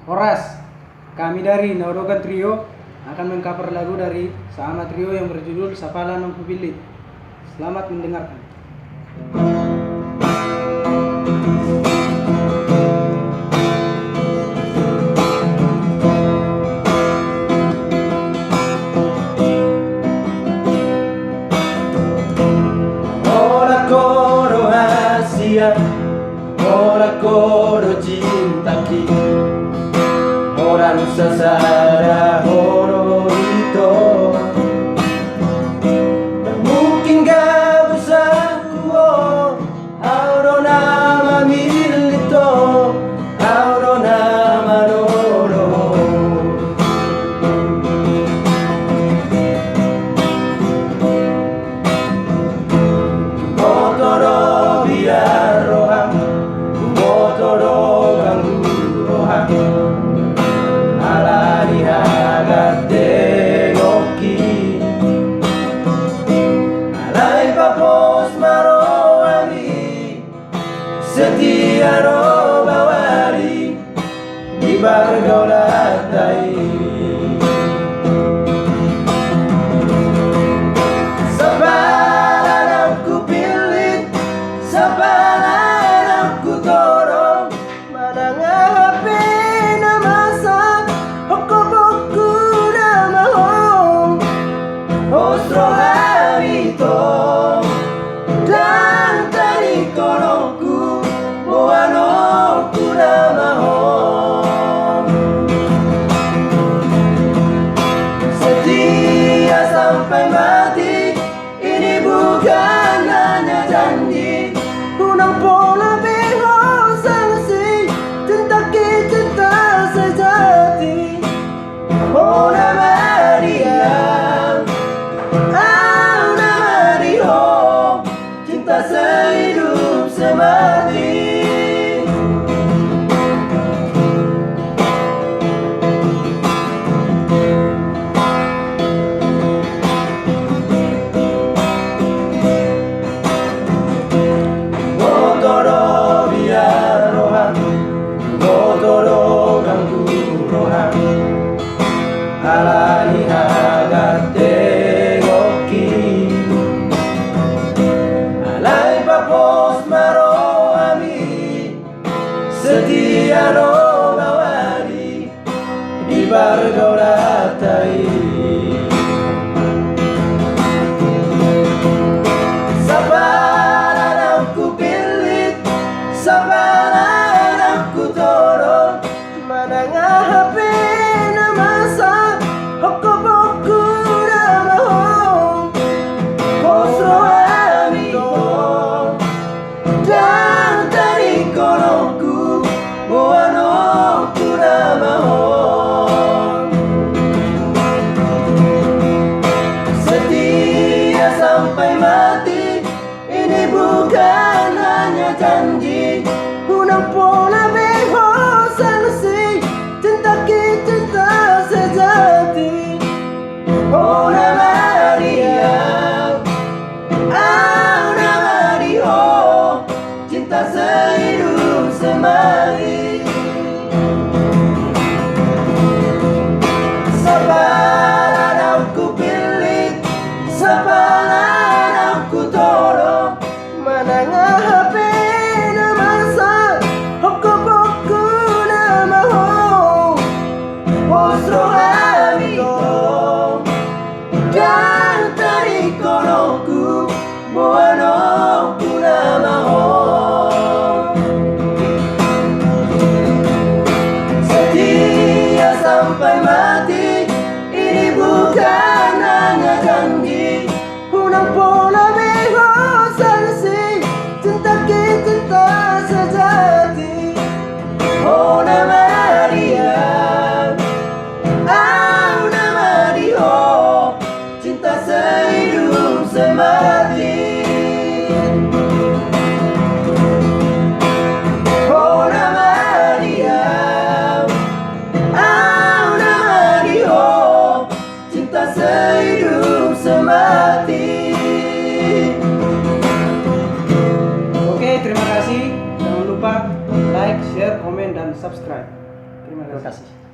Horas, kami dari Naurogan Trio akan mengcover lagu dari Sama Trio yang berjudul Sapala Nang Kupilit. Selamat mendengarkan. Ora koro Asia, ora koro cintaki, ora sasara horo ito. Mungkin gak bisa kuo, auro nama milito, auro nama roro. Motoro biar roham, motoro ganggu roham. Alani hagate ngoki, alai papos maroani, setia no bawari di bargolatai. Sampai mati, ini bukan hanya janji. Unang pola beho sanksi, cinta sejati. Ona Maria, Ona Mario, cinta sehidup semati. Alani hagate ngoki, alai papos maroami, setia no bawari di bargolatai. Sapala aku pilit, sapala aku toro, manang hape na masa. Terima Terima kasih. kasih.